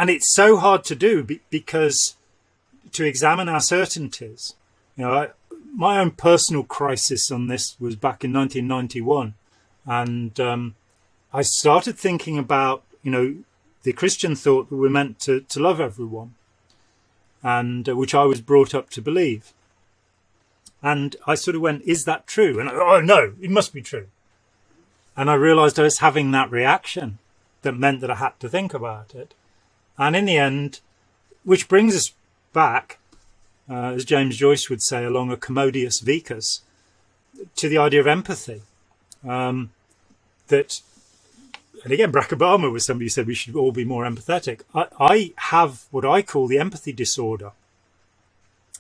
And it's so hard to do because to examine our certainties, my own personal crisis on this was back in 1991. And I started thinking about, the Christian thought that we're meant to love everyone, and which I was brought up to believe. And I sort of went, is that true? And no, it must be true. And I realized I was having that reaction that meant that I had to think about it. And in the end, which brings us back, as James Joyce would say, along a commodious vicus, to the idea of empathy. And again, Barack Obama was somebody who said we should all be more empathetic. I have what I call the empathy disorder.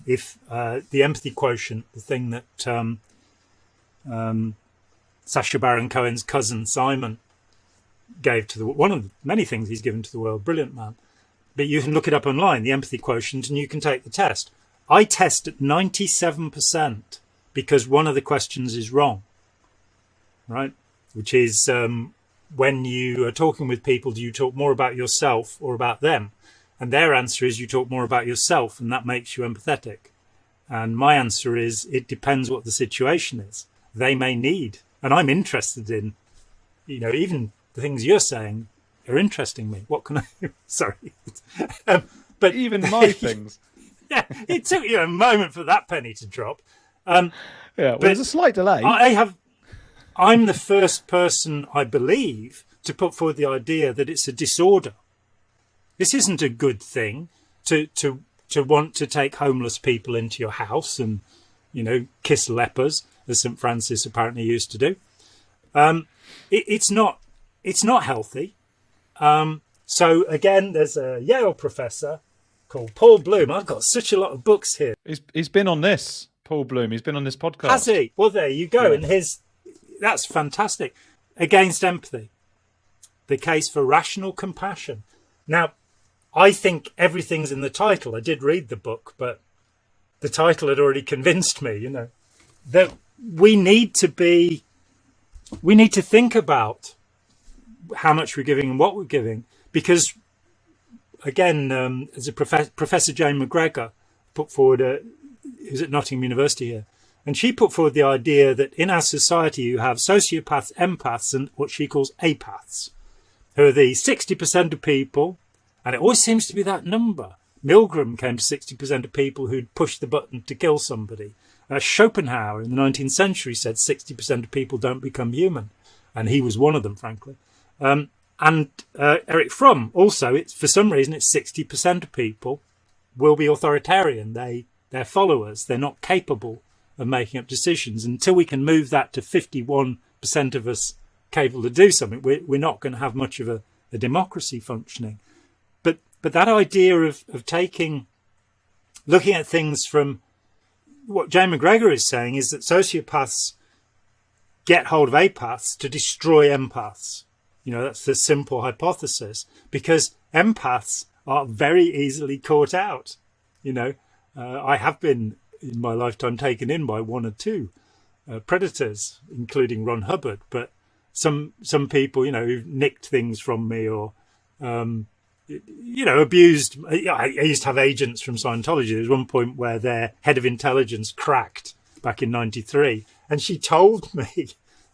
If the empathy quotient, the thing that Sacha Baron Cohen's cousin Simon gave to one of the many things he's given to the world, brilliant man. But you can look it up online, the empathy quotient, and you can take the test. I test at 97% because one of the questions is wrong, right? Which is when you are talking with people, do you talk more about yourself or about them? And their answer is you talk more about yourself, and that makes you empathetic. And my answer is it depends what the situation is. They may need, and I'm interested in, even the things you're saying are interesting me. What can I? Sorry, but even my things. Yeah, it took you a moment for that penny to drop. Well, there's a slight delay. I'm the first person, I believe, to put forward the idea that it's a disorder. This isn't a good thing to want to take homeless people into your house and, kiss lepers, as St. Francis apparently used to do. It's not healthy. So again, there's a Yale professor called Paul Bloom. I've got such a lot of books here. He's been on this, Paul Bloom. He's been on this podcast. Has he? Well, there you go. Yeah. And that's fantastic. Against empathy, the case for rational compassion. Now, I think everything's in the title. I did read the book, but the title had already convinced me, that we need to think about how much we're giving and what we're giving, because again, as a Professor Jane McGregor put forward, who's at Nottingham University here, and she put forward the idea that in our society you have sociopaths, empaths, and what she calls apaths, who are the 60% of people, and it always seems to be that number. Milgram came to 60% of people who'd push the button to kill somebody. Schopenhauer in the 19th century said 60% of people don't become human, and he was one of them, frankly. And Eric Fromm also, for some reason, it's 60% of people will be authoritarian. They're followers. They're not capable of making up decisions. Until we can move that to 51% of us capable to do something, we're not going to have much of a democracy functioning. But that idea of looking at things from what Jane McGregor is saying is that sociopaths get hold of apaths to destroy empaths. That's the simple hypothesis, because empaths are very easily caught out. I have been in my lifetime taken in by one or two predators, including Ron Hubbard, but some people, who've nicked things from me or, abused. I used to have agents from Scientology. There was one point where their head of intelligence cracked back in '93, and she told me,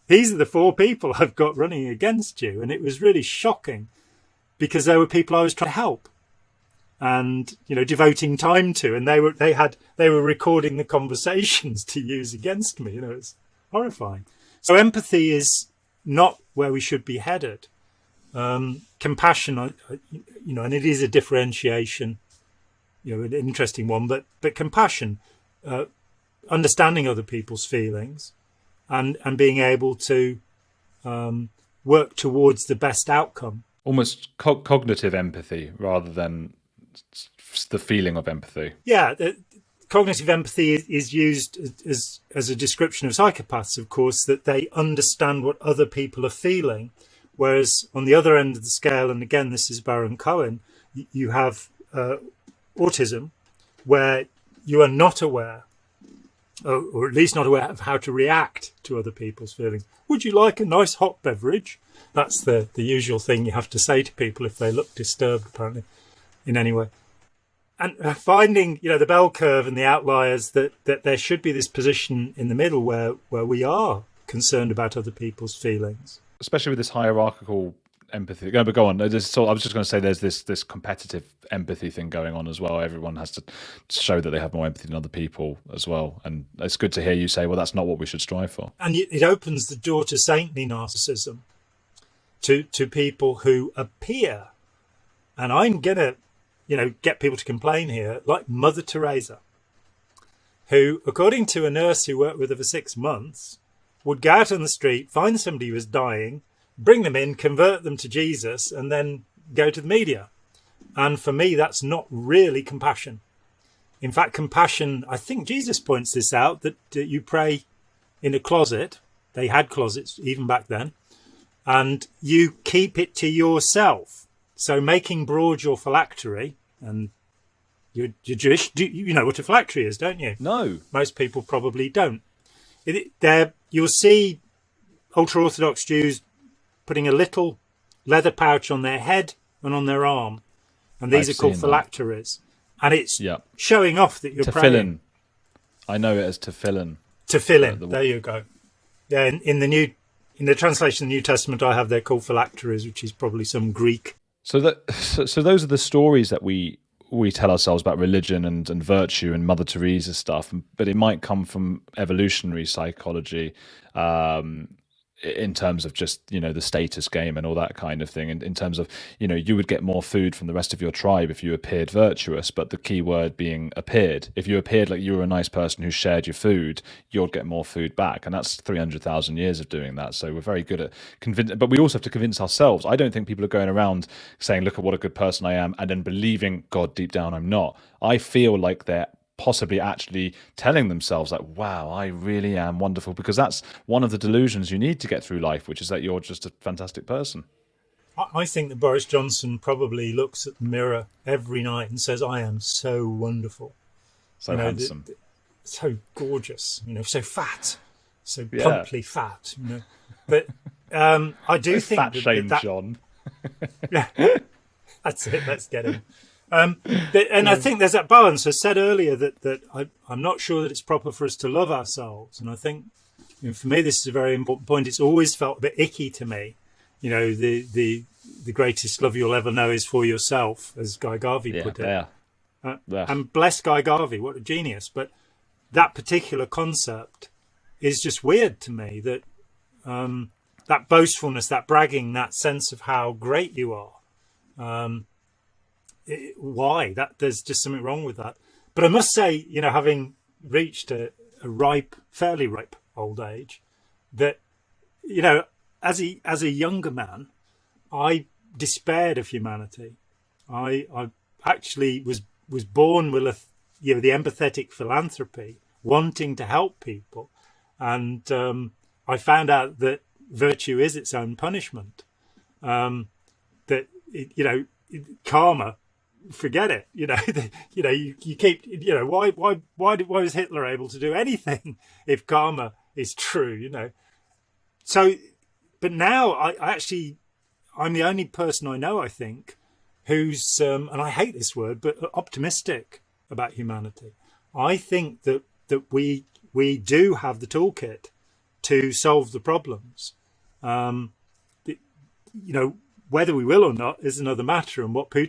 these are the 4 people I've got running against you. And it was really shocking because they were people I was trying to help and, devoting time to. And they were recording the conversations to use against me. It's horrifying. So empathy is not where we should be headed. Compassion, and it is a differentiation, an interesting one, but compassion, understanding other people's feelings, and being able to work towards the best outcome. Almost cognitive empathy rather than the feeling of empathy. Yeah, cognitive empathy is used as a description of psychopaths, of course, that they understand what other people are feeling. Whereas on the other end of the scale, and again, this is Baron Cohen, you have autism, where you are not aware, or at least not aware of how to react to other people's feelings. Would you like a nice hot beverage? That's the usual thing you have to say to people if they look disturbed, apparently. in any way. And finding, the bell curve and the outliers, that there should be this position in the middle where we are concerned about other people's feelings. Especially with this hierarchical empathy. But go on. I was just going to say there's this competitive empathy thing going on as well. Everyone has to show that they have more empathy than other people as well. And it's good to hear you say, well, that's not what we should strive for. And it opens the door to saintly narcissism, to people who appear, and I'm going to, get people to complain here, like Mother Teresa, who, according to a nurse who worked with her for 6 months, would go out on the street, find somebody who was dying, bring them in, convert them to Jesus, and then go to the media. And for me, that's not really compassion. In fact, compassion, I think Jesus points this out, that you pray in a closet. They had closets even back then. And you keep it to yourself. So making broad your phylactery, and you're Jewish, you know what a phylactery is, don't you? No. Most people probably don't. You'll see ultra-Orthodox Jews putting a little leather pouch on their head and on their arm. And these are called phylacteries. And it's showing off that you're praying. I know it as tefillin. Tefillin, there you go. Yeah, in the translation of the New Testament, I have they're called phylacteries, which is probably some Greek. So those are the stories that we tell ourselves about religion and virtue and Mother Teresa stuff, but it might come from evolutionary psychology, in terms of just, the status game and all that kind of thing. And in terms of, you would get more food from the rest of your tribe if you appeared virtuous, but the key word being appeared. If you appeared like you were a nice person who shared your food, you'll get more food back. And that's 300,000 years of doing that. So we're very good at convincing, but we also have to convince ourselves. I don't think people are going around saying, look at what a good person I am, and then believing, God, deep down, I'm not. I feel like they're possibly actually telling themselves like, wow, I really am wonderful, because that's one of the delusions you need to get through life, which is that you're just a fantastic person. I think that Boris Johnson probably looks at the mirror every night and says, I am so wonderful. So handsome. So gorgeous, so fat, so plumply fat, But I do think fat shame, John. Yeah, that's it, let's get him. I think there's that balance. I said earlier that I'm not sure that it's proper for us to love ourselves. And I think, for me, this is a very important point. It's always felt a bit icky to me. The greatest love you'll ever know is for yourself, as Guy Garvey put it. And bless Guy Garvey, what a genius. But that particular concept is just weird to me, that that boastfulness, that bragging, that sense of how great you are. Why? There's just something wrong with that. But I must say, having reached a fairly ripe old age, that, as a younger man, I despaired of humanity. I actually was born with the empathetic philanthropy, wanting to help people, and I found out that virtue is its own punishment. That karma. Forget it. You keep. Why was Hitler able to do anything if karma is true? So, but now I'm the only person I know, I think, who's and I hate this word, but optimistic about humanity. I think that we do have the toolkit to solve the problems. Whether we will or not is another matter, and what Putin